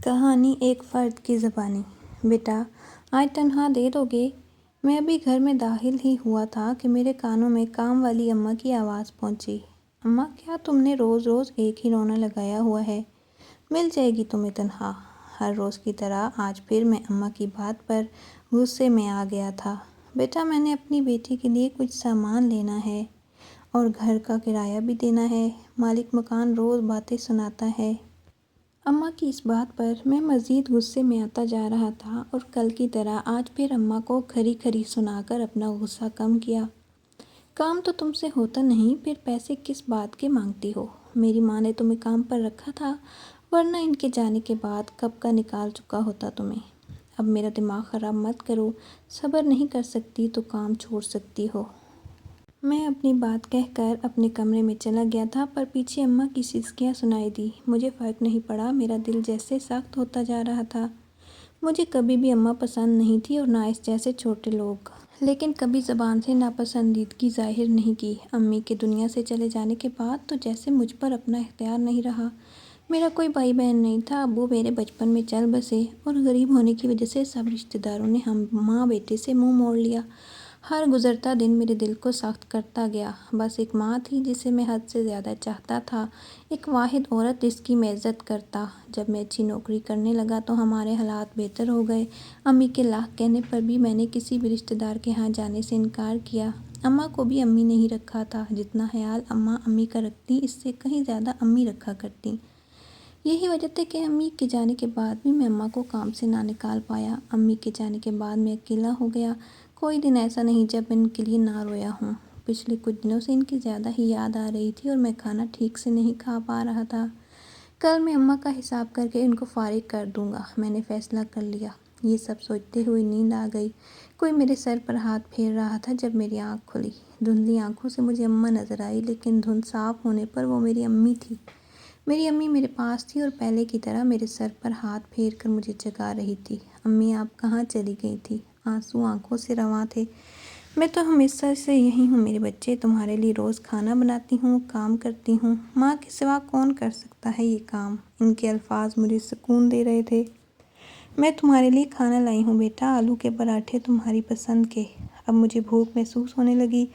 کہانی ایک فرد کی زبانی۔ بیٹا، آج تنہا دے دو گے؟ میں ابھی گھر میں داخل ہی ہوا تھا کہ میرے کانوں میں کام والی اماں کی آواز پہنچی۔ اماں، کیا تم نے روز روز ایک ہی رونا لگایا ہوا ہے؟ مل جائے گی تمہیں تنہا۔ ہر روز کی طرح آج پھر میں اماں کی بات پر غصے میں آ گیا تھا۔ بیٹا، میں نے اپنی بیٹی کے لیے کچھ سامان لینا ہے اور گھر کا کرایہ بھی دینا ہے۔ مالک مکان روز باتیں سناتا ہے۔ اماں کی اس بات پر میں مزید غصے میں آتا جا رہا تھا اور کل کی طرح آج پھر اماں کو کھری کھری سنا کر اپنا غصہ کم کیا۔ کام تو تم سے ہوتا نہیں، پھر پیسے کس بات کے مانگتی ہو؟ میری ماں نے تمہیں کام پر رکھا تھا، ورنہ ان کے جانے کے بعد کب کا نکال چکا ہوتا تمہیں۔ اب میرا دماغ خراب مت کرو، صبر نہیں کر سکتی تو کام چھوڑ سکتی ہو۔ میں اپنی بات کہہ کر اپنے کمرے میں چلا گیا تھا، پر پیچھے اماں کی سسکیاں سنائی دی۔ مجھے فرق نہیں پڑا، میرا دل جیسے سخت ہوتا جا رہا تھا۔ مجھے کبھی بھی اماں پسند نہیں تھی اور نہ اس جیسے چھوٹے لوگ، لیکن کبھی زبان سے ناپسندیدگی ظاہر نہیں کی۔ امی کے دنیا سے چلے جانے کے بعد تو جیسے مجھ پر اپنا اختیار نہیں رہا۔ میرا کوئی بھائی بہن نہیں تھا، ابو میرے بچپن میں چل بسے اور غریب ہونے کی وجہ سے سب رشتہ داروں نے ہم ماں بیٹے سے منہ موڑ لیا۔ ہر گزرتا دن میرے دل کو سخت کرتا گیا۔ بس ایک ماں تھی جسے میں حد سے زیادہ چاہتا تھا، ایک واحد عورت جس کی میں عزت کرتا۔ جب میں اچھی نوکری کرنے لگا تو ہمارے حالات بہتر ہو گئے۔ امی کے لاکھ کہنے پر بھی میں نے کسی بھی رشتہ دار کے ہاں جانے سے انکار کیا۔ اماں کو بھی امی نہیں رکھا تھا، جتنا خیال اماں امی کا رکھتی اس سے کہیں زیادہ امی رکھا کرتی۔ یہی وجہ تھی کہ امی کے جانے کے بعد بھی میں اماں کو کام سے نہ نکال پایا۔ امی کے جانے کے بعد میں اکیلا ہو گیا۔ کوئی دن ایسا نہیں جب میں ان کے لیے نہ رویا ہوں۔ پچھلے کچھ دنوں سے ان کی زیادہ ہی یاد آ رہی تھی اور میں کھانا ٹھیک سے نہیں کھا پا رہا تھا۔ کل میں اماں کا حساب کر کے ان کو فارغ کر دوں گا، میں نے فیصلہ کر لیا۔ یہ سب سوچتے ہوئے نیند آ گئی۔ کوئی میرے سر پر ہاتھ پھیر رہا تھا جب میری آنکھ کھلی۔ دھندلی آنکھوں سے مجھے اماں نظر آئی، لیکن دھند صاف ہونے پر وہ میری امی تھی۔ میری امی میرے پاس تھی اور پہلے کی طرح میرے سر پر ہاتھ پھیر کر مجھے جگا رہی تھی۔ امی، آپ کہاں چلی گئی تھی؟ آنسو آنکھوں سے رواں تھے۔ میں تو ہمیشہ سے یہی ہوں میرے بچے، تمہارے لیے روز کھانا بناتی ہوں، کام کرتی ہوں۔ ماں کے سوا کون کر سکتا ہے یہ کام؟ ان کے الفاظ مجھے سکون دے رہے تھے۔ میں تمہارے لیے کھانا لائی ہوں بیٹا، آلو کے پراٹھے تمہاری پسند کے۔ اب مجھے بھوک محسوس ہونے لگی۔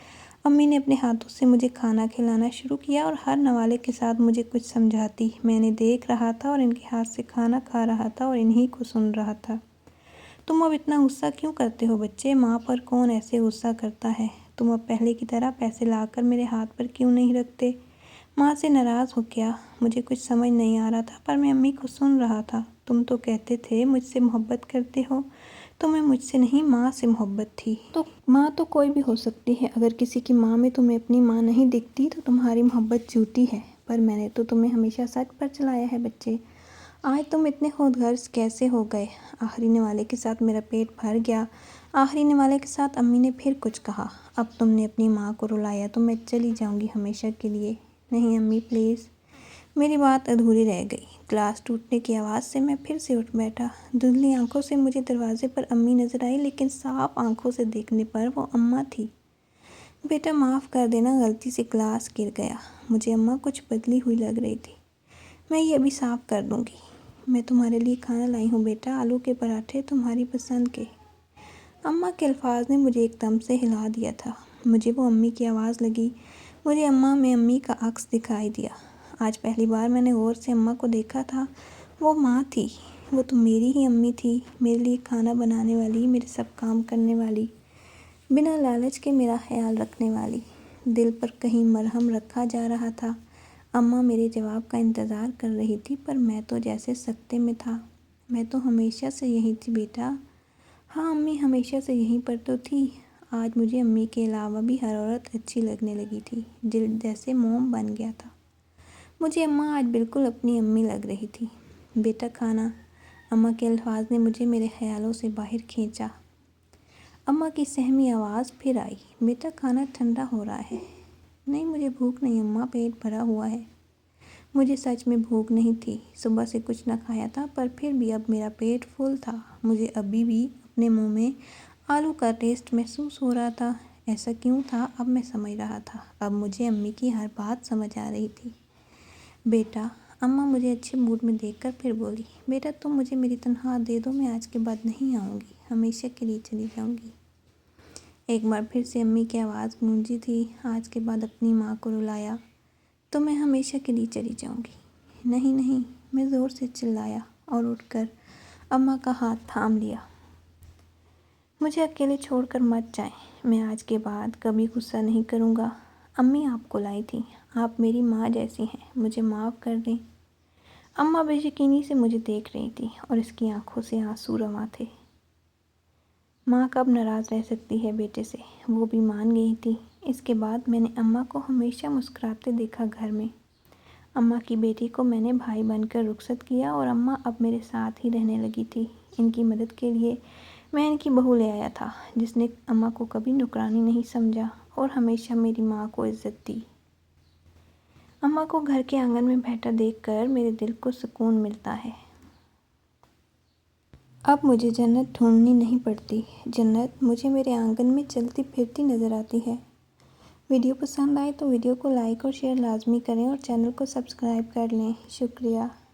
امی نے اپنے ہاتھوں سے مجھے کھانا کھلانا شروع کیا اور ہر نوالے کے ساتھ مجھے کچھ سمجھاتی۔ میں انہیں دیکھ رہا تھا اور ان کے ہاتھ سے کھانا کھا رہا تھا اور انہی کو سن رہا تھا۔ تم اب اتنا غصہ کیوں کرتے ہو بچے؟ ماں پر کون ایسے غصہ کرتا ہے؟ تم اب پہلے کی طرح پیسے لا کر میرے ہاتھ پر کیوں نہیں رکھتے؟ ماں سے ناراض ہو کیا؟ مجھے کچھ سمجھ نہیں آ رہا تھا، پر میں امی کو سن رہا تھا۔ تم تو کہتے تھے مجھ سے محبت کرتے ہو۔ تمہیں مجھ سے نہیں، ماں سے محبت تھی۔ تو ماں تو کوئی بھی ہو سکتی ہے، اگر کسی کی ماں میں تمہیں اپنی ماں نہیں دکھتی تو تمہاری محبت جھوٹی ہے۔ پر میں نے تو تمہیں ہمیشہ سچ پر چلایا ہے بچے۔ آج تم اتنے خود غرض کیسے ہو گئے؟ آخری نوالے کے ساتھ میرا پیٹ بھر گیا۔ آخری نوالے کے ساتھ امی نے پھر کچھ کہا۔ اب تم نے اپنی ماں کو رلایا تو میں چلی جاؤں گی ہمیشہ کے لیے۔ نہیں امی پلیز۔ میری بات ادھوری رہ گئی۔ گلاس ٹوٹنے کی آواز سے میں پھر سے اٹھ بیٹھا۔ دھندلی آنکھوں سے مجھے دروازے پر امی نظر آئی، لیکن صاف آنکھوں سے دیکھنے پر وہ اماں تھی۔ بیٹا معاف کر دینا، غلطی سے گلاس گر گیا۔ مجھے اماں کچھ بدلی ہوئی لگ رہی تھی۔ میں یہ ابھی صاف کر دوں گی۔ میں تمہارے لیے کھانا لائی ہوں بیٹا، آلو کے پراٹھے تمہاری پسند کے۔ اماں کے الفاظ نے مجھے ایک دم سے ہلا دیا تھا۔ مجھے وہ امی کی آواز لگی۔ مجھے اماں میں امی کا عکس دکھائی دیا۔ آج پہلی بار میں نے غور سے اماں کو دیکھا تھا۔ وہ ماں تھی، وہ تو میری ہی امی تھی، میرے لیے کھانا بنانے والی، میرے سب کام کرنے والی، بنا لالچ کے میرا خیال رکھنے والی۔ دل پر کہیں مرہم رکھا جا رہا تھا۔ اماں میرے جواب کا انتظار کر رہی تھی، پر میں تو جیسے سکتے میں تھا۔ میں تو ہمیشہ سے یہی تھی بیٹا۔ ہاں امی، ہمیشہ سے یہیں پر تو تھی۔ آج مجھے امی کے علاوہ بھی ہر عورت اچھی لگنے لگی تھی، جلد جیسے موم بن گیا تھا۔ مجھے اماں آج بالکل اپنی امی لگ رہی تھی۔ بیٹا کھانا۔ اماں کے الفاظ نے مجھے میرے خیالوں سے باہر کھینچا۔ اماں کی سہمی آواز پھر آئی۔ بیٹا کھانا ٹھنڈا ہو رہا ہے۔ نہیں مجھے بھوک نہیں اماں، پیٹ بھرا ہوا ہے۔ مجھے سچ میں بھوک نہیں تھی، صبح سے کچھ نہ کھایا تھا، پر پھر بھی اب میرا پیٹ فل تھا۔ مجھے ابھی بھی اپنے منہ میں آلو کا ٹیسٹ محسوس ہو رہا تھا۔ ایسا کیوں تھا اب میں سمجھ رہا تھا۔ اب مجھے امی کی ہر بات سمجھ آ رہی تھی۔ بیٹا اماں مجھے اچھے موڈ میں دیکھ کر پھر بولی، بیٹا تم مجھے میری تنخواہ دے دو، میں آج کے بعد نہیں آؤں گی، ہمیشہ کے لیے چلی جاؤں گی۔ ایک بار پھر سے امی کی آواز گونجی تھی، آج کے بعد اپنی ماں کو رلایا تو میں ہمیشہ کے لیے چلی جاؤں گی۔ نہیں نہیں، میں زور سے چلایا اور اٹھ کر اماں کا ہاتھ تھام لیا۔ مجھے اکیلے چھوڑ کر مت جائیں، میں آج کے بعد کبھی غصہ نہیں کروں گا۔ امی آپ کو لائی تھی، آپ میری ماں جیسی ہیں، مجھے معاف کر دیں۔ اماں بے یقینی سے مجھے دیکھ رہی تھی اور اس کی آنکھوں سے آنسو رواں تھے۔ ماں کب ناراض رہ سکتی ہے بیٹے سے، وہ بھی مان گئی تھی۔ اس کے بعد میں نے اماں کو ہمیشہ مسکراتے دیکھا گھر میں۔ اماں کی بیٹی کو میں نے بھائی بن کر رخصت کیا اور اماں اب میرے ساتھ ہی رہنے لگی تھی۔ ان کی مدد کے لیے میں ان کی بہو لے آیا تھا، جس نے اماں کو کبھی نوکرانی نہیں سمجھا اور ہمیشہ میری ماں کو عزت دی۔ اماں کو گھر کے آنگن میں بیٹھا دیکھ کر میرے دل کو سکون ملتا ہے۔ اب مجھے جنت ڈھونڈنی نہیں پڑتی، جنت مجھے میرے آنگن میں چلتی پھرتی نظر آتی ہے۔ ویڈیو پسند آئے تو ویڈیو کو لائک اور شیئر لازمی کریں اور چینل کو سبسکرائب کر لیں۔ شکریہ۔